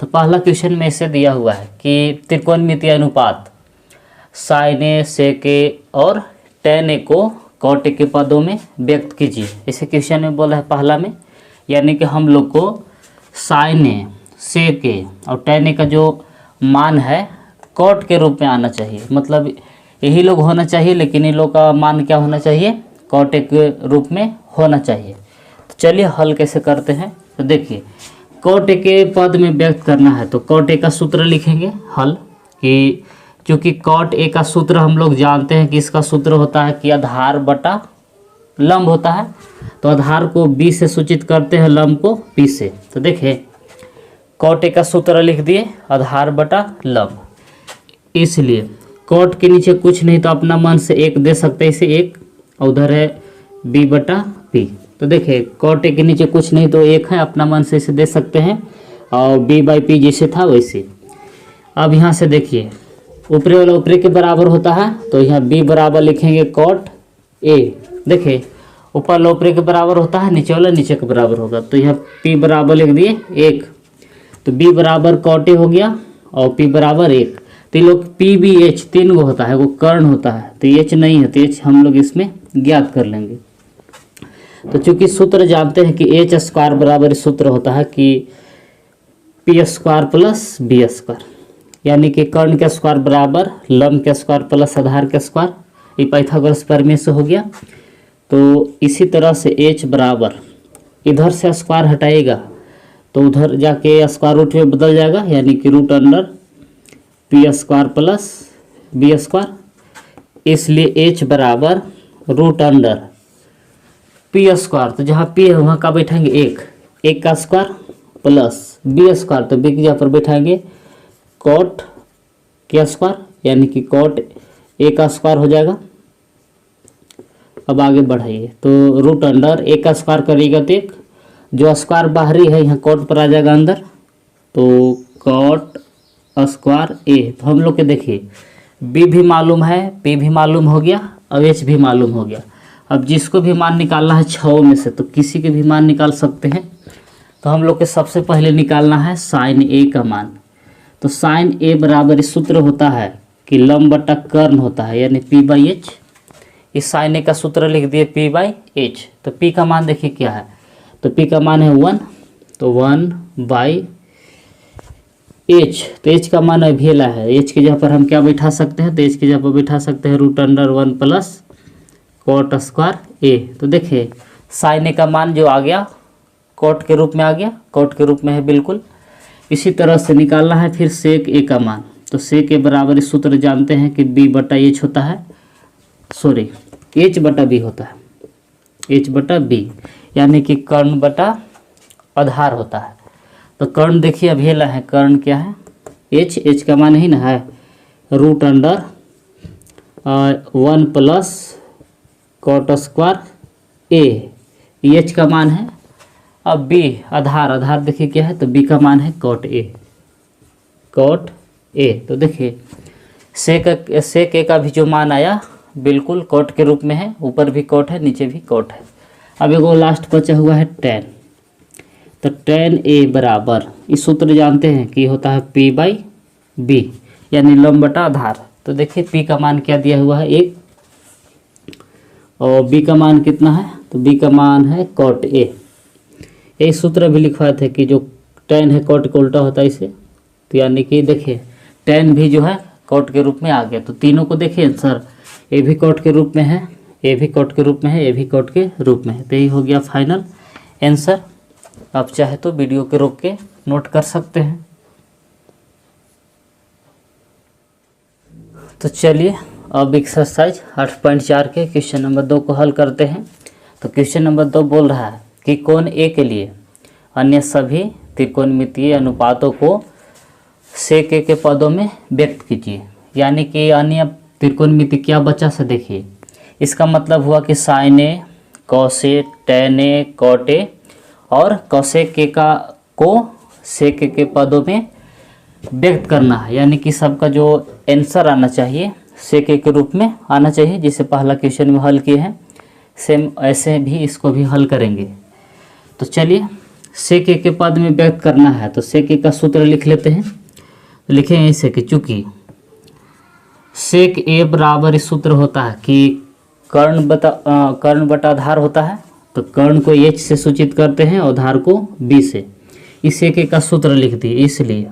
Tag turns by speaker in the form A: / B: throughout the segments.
A: तो पहला क्वेश्चन में ऐसे दिया हुआ है कि त्रिकोणमितीय अनुपात साइन ए, सेक ए और टेन ए को कॉट ए के पदों में व्यक्त कीजिए। इसे क्वेश्चन में बोला है पहला में, यानी कि हम लोग को साइन ए, सेक ए और टेन ए का जो मान है कॉट के रूप में आना चाहिए। मतलब यही लोग होना चाहिए, लेकिन इन लोग का मान क्या होना चाहिए, कॉट ए के रूप में होना चाहिए। तो चलिए हल कैसे करते हैं। तो देखिए कॉट ए के पद में व्यक्त करना है तो कॉट ए का सूत्र लिखेंगे हल, कि क्योंकि कॉट ए का सूत्र हम लोग जानते हैं कि इसका सूत्र होता है कि आधार बटा लंब होता है। तो आधार को बी से सूचित करते हैं, लंब को पी से। तो देखिए कॉट ए का सूत्र लिख दिए, आधार बटा लंब। इसलिए कॉट के नीचे कुछ नहीं तो अपना मन से एक दे सकते हैं, इसे एक, और उधर है बी बटा पी। तो देखिए कॉट ए के नीचे कुछ नहीं तो एक है, अपना मन से इसे दे सकते हैं, और बी बाई पी जैसे था वैसे। अब यहाँ से देखिए ऊपरी वाला ऊपरी के बराबर होता है, तो यहाँ बी बराबर लिखेंगे कॉट ए। देखिए ऊपर वाला ऊपरी के बराबर होता है, नीचे वाला नीचे के बराबर होगा। तो यहाँ पी बराबर लिख दिए एक, तो बी बराबर कॉट ए हो गया और पी बराबर एक। तो ये लोग पी बी एच तीन को होता है, वो कर्ण होता है, तो एच नहीं है, तो एच हम लोग इसमें ज्ञात कर लेंगे। तो चूंकि सूत्र जानते हैं कि एच स्क्वायर बराबर सूत्र होता है कि p square plus b square, यानी कि कर्ण के स्क्वायर बराबर लंब के स्क्वायर प्लस आधार के स्क्वायर। ये पाइथागोरस प्रमेय से हो गया। तो इसी तरह से एच बराबर इधर से स्क्वायर हटाएगा तो उधर जाके स्क्वायर रूट में बदल जाएगा, यानी कि root under p square plus b square. इसलिए एच बराबर रूट अंडर पी स्क्वायर, तो जहाँ पी है वहाँ का बैठाएंगे एक, एक का स्क्वायर प्लस बी स्क्वायर, तो बी की जगह पर बैठाएंगे कॉट के स्क्वायर, यानी कि कॉट ए का स्क्वायर हो जाएगा। अब आगे बढ़ाइए तो रूट अंडर ए का स्क्वायर करिएगा तो एक, जो स्क्वायर बाहरी है यहाँ कॉट पर आ जाएगा अंदर, तो कॉट स्क्वायर ए। तो हम लोग के देखिए बी भी मालूम है, पी भी मालूम हो गया और एच भी मालूम हो गया। अब जिसको भी मान निकालना है छः में से, तो किसी के भी मान निकाल सकते हैं। तो हम लोग के सबसे पहले निकालना है साइन ए का मान। तो साइन ए बराबर इस सूत्र होता है कि लंब बटा कर्ण होता है, यानी पी बाई एच। इस साइन ए का सूत्र लिख दिए पी बाई एच। तो पी का मान देखिए क्या है, तो पी का मान है 1, तो 1 बाई एच। तो एच का मान अभिला है, एच की जगह पर हम क्या बैठा सकते हैं, तो एच की जगह पर बैठा सकते हैं root under 1 plus cot square A. तो देखिए साइन ए का मान जो आ गया कॉट के रूप में आ गया, कॉट के रूप में है बिल्कुल। इसी तरह से निकालना है फिर सेक ए का मान। तो सेक ए बराबर इस सूत्र जानते हैं कि बी बटा एच होता है, सॉरी एच बटा बी होता है, एच बटा बी, यानी कि कर्ण बटा आधार होता है। तो कर्ण देखिए अभिला है, कर्ण क्या है एच, एच का मान ही ना है root under 1 plus cot square A, H का मान है। अब बी आधार, आधार देखिए क्या है, तो बी का मान है कॉट ए, कॉट ए। तो देखिए सेक ए का भी जो मान आया बिल्कुल कॉट के रूप में है, ऊपर भी कॉट है नीचे भी कॉट है। अब एगो लास्ट बचा हुआ है टेन। तो टेन ए बराबर इस सूत्र जानते हैं कि होता है पी बाई बी, यानी लंब बटा आधार। तो देखिए पी का मान क्या दिया हुआ है 1, और बी का मान कितना है, तो बी का मान है कॉट ए। यही सूत्र भी लिखवाए थे कि जो टेन है कॉट का उल्टा होता है इसे। तो यानी कि देखिए टेन भी जो है कॉट के रूप में आ गया। तो तीनों को देखिए सर, ए भी कॉट के रूप में है, ए भी कॉट के रूप में है, ए भी कॉट के रूप में है। तो यही हो गया फाइनल आंसर। आप चाहे तो वीडियो के रोक के नोट कर सकते हैं। तो चलिए अब एक्सरसाइज 8.4 के क्वेश्चन नंबर 2 को हल करते हैं। तो क्वेश्चन नंबर 2 बोल रहा है कि कोण ए के लिए अन्य सभी त्रिकोणमितीय अनुपातों को सेक ए के पदों में व्यक्त कीजिए। यानी कि अन्य त्रिकोणमिति क्या बचा से देखिए, इसका मतलब हुआ कि sine A, cos A, tan A, cot A और कॉसेक ए का को सेक ए के पदों में व्यक्त करना है। यानी कि सबका जो आंसर आना चाहिए सेक ए के रूप में आना चाहिए, जिसे पहला क्वेश्चन में हल किए हैं। सेम ऐसे भी इसको भी हल करेंगे। तो चलिए सेक ए के पद में व्यक्त करना है तो सेक ए का सूत्र लिख लेते हैं। तो लिखेंगे ऐसे कि चूंकि सेक ए बराबर इस सूत्र होता है कि कर्ण बटा आधार होता है, तो कर्ण को h से सूचित करते हैं और धार को b से। इस सेक ए का सूत्र लिख दिए, इसलिए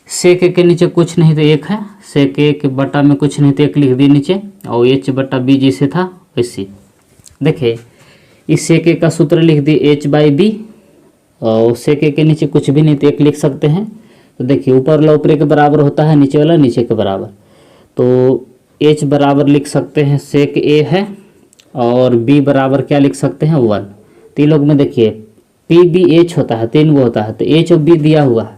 A: सेक ए के नीचे कुछ नहीं तो 1 है, सेक ए के बटा में कुछ नहीं तो 1 लिख दिए नीचे, और h बटा b जैसे था वैसे। देखिए इस सेक ए का सूत्र लिख दिए h/b, और सेक ए के नीचे कुछ भी नहीं तो 1 लिख सकते हैं। तो देखिए ऊपर वाला ऊपर के बराबर होता है, नीचे वाला नीचे के बराबर, तो h बराबर लिख सकते हैं सेक ए है, और b बराबर क्या लिख सकते हैं 1। तीन लोग में देखिए p b h होता है, 3 गो होता है, तो h और b दिया हुआ है,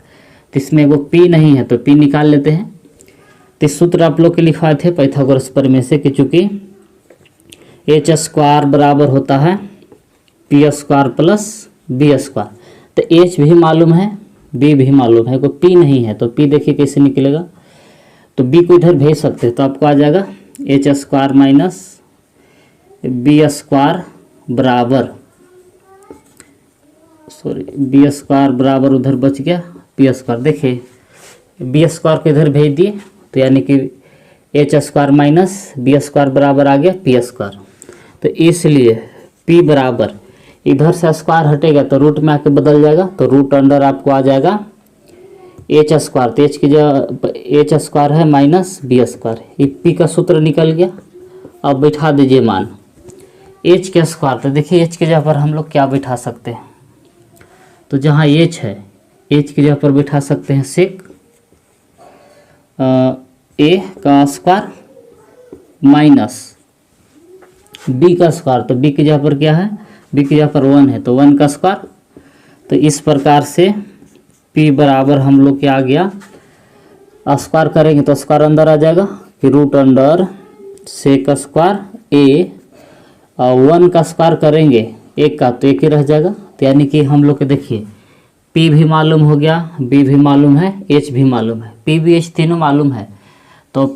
A: तो इसमें वो p नहीं है तो p निकाल लेते हैं। तो सूत्र आप लोग के लिखवाए थे पाइथागोरस प्रमेय से कि चूंकि h स्क्वायर बराबर होता है p square plus b square, तो h भी मालूम है b भी मालूम है, कोई p नहीं है तो p देखिए कैसे निकलेगा। तो b को इधर भेज सकते हैं तो आपको आ जाएगा h square minus b square बराबर, सॉरी b स्क्वायर बराबर उधर बच गया p स्क्वायर। देखिए b स्क्वायर को इधर भेज दिए तो यानी कि h square minus b square बराबर आ गया p स्क्वायर। तो इसलिए p बराबर इधर से स्क्वायर हटेगा तो रूट में आके बदल जाएगा, तो रूट अंडर आपको आ जाएगा h स्क्वायर, तो h की जगह h स्क्वायर है माइनस b स्क्वायर, ये p का सूत्र निकल गया। अब बैठा दीजिए मान h के स्क्वायर, तो देखिए h की जगह पर हम लोग क्या बैठा सकते हैं, तो जहाँ h है h की जगह पर बैठा सकते हैं सेक a का स्क्वायर माइनस b का स्क्वायर, तो b की जगह पर क्या है, b की जगह पर 1 है तो 1 का स्क्वायर। तो इस प्रकार से p बराबर हम लोग क्या आ गया, स्क्वायर करेंगे तो स्क्वायर अंदर आ जाएगा कि root under sec square a, और 1 का स्क्वायर करेंगे 1 का तो 1 ही रह जाएगा। तो यानी कि हम लोग के देखिए p भी मालूम हो गया, b भी मालूम है, h भी मालूम है, p भी h तीनों मालूम है, तो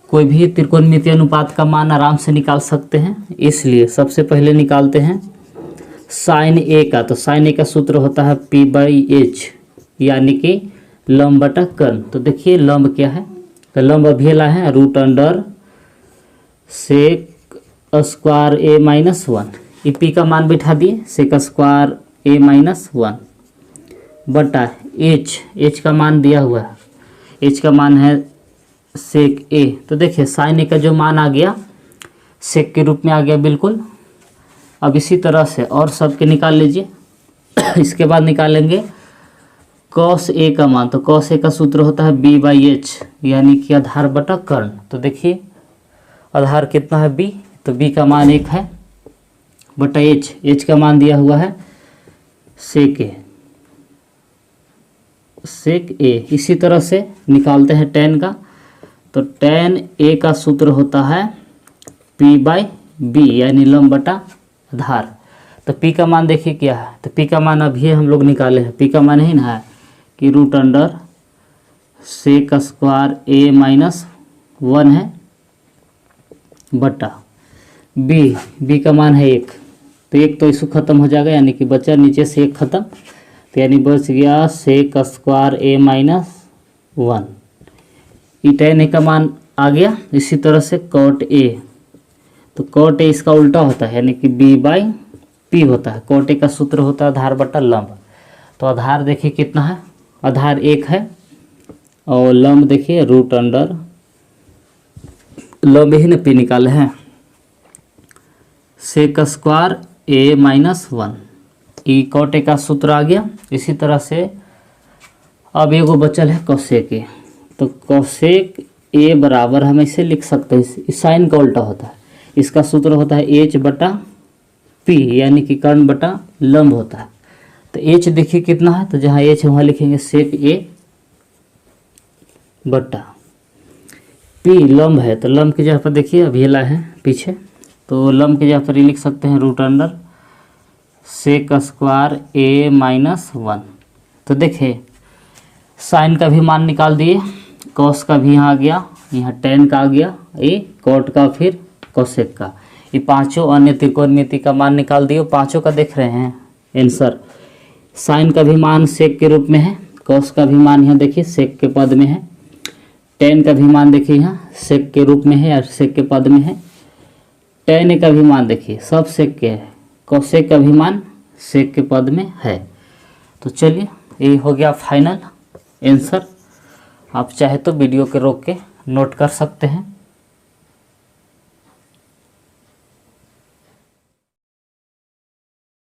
A: कोई भी त्रिकोणमितीय अनुपात का मान आराम से निकाल सकते हैं। इसलिए सबसे पहले निकालते हैं साइन a का, तो साइन a का सूत्र होता है p/h यानी कि लंब बटा कर्ण। तो देखिए लंब क्या है, तो लंब अभिला है root under sec square a minus 1, ये p का मान बिठा दिए सेक स्क्वायर a माइनस 1 बटा h का मान दिया हुआ है, h का मान है सेक a। तो देखिए साइन a का जो मान आ गया सेक के रूप में आ गया बिल्कुल। अब इसी तरह से और सब के निकाल लीजिए। इसके बाद निकालेंगे कॉस a का मान, तो कॉस a का सूत्र होता है b/h यानी कि आधार बटा कर्ण। तो देखिए आधार कितना है b, तो b का मान 1 है बटा h का मान दिया हुआ है सेक a। इसी तरह से निकालते हैं tan का, तो tan a का सूत्र होता है p/b यानी लंब बटा आधार। तो p का मान देखिए क्या है, तो p का मान अभी हम लोग निकाले हैं, p का मान ही ना है कि root under sec square a minus 1 है बटा b का मान है 1, तो 1 तो इसको खत्म हो जाएगा यानी कि बचा नीचे से 1 खत्म, तो यानी बच गया सेक स्क्वायर a माइनस 1। ई tan a का मान आ गया। इसी तरह से कॉट a, तो कॉट a इसका उल्टा होता है यानी कि b/p होता है। कॉट a का सूत्र होता है आधार बटा लंब। तो आधार देखिए कितना है, आधार 1 है और लंब देखिए रूट अंडर लंब ही न p निकाले हैं सेक स्क्वायर a माइनस 1, ई कॉट a का सूत्र आ गया। इसी तरह से अब एगो बचल है कोसेक a, तो कोसेक a बराबर हम इसे लिख सकते हैं, साइन का उल्टा होता है, इसका सूत्र होता है h बटा p यानी कि कर्ण बटा लंब होता है। तो h देखिए कितना है, तो जहाँ h है वहाँ लिखेंगे सेक a बटा p, लंब है तो लंब की जगह पर देखिए अभिला है पीछे, तो लंब की जगह पर ये लिख सकते हैं root under sec square a minus 1। तो देखिए साइन का भी मान निकाल दिए, कॉस का भी यहाँ आ गया, यहाँ tan का आ गया, ये कॉट का, फिर कोसेक का, ये पांचों अन्य त्रिकोणमिति का मान निकाल दिए। पांचों का देख रहे हैं आंसर, साइन का भी मान सेक के रूप में है, कॉस का भी मान यहाँ देखिए सेक के पद में है, टेन का भी मान देखिए यहाँ सेक के रूप में है या सेक के पद में है, टेन ए का भी मान देखिए सब सेक के है, कोसेक का भी मान सेक के पद में है। तो चलिए ये हो गया फाइनल आंसर। आप चाहे तो वीडियो के रोक के नोट कर सकते हैं।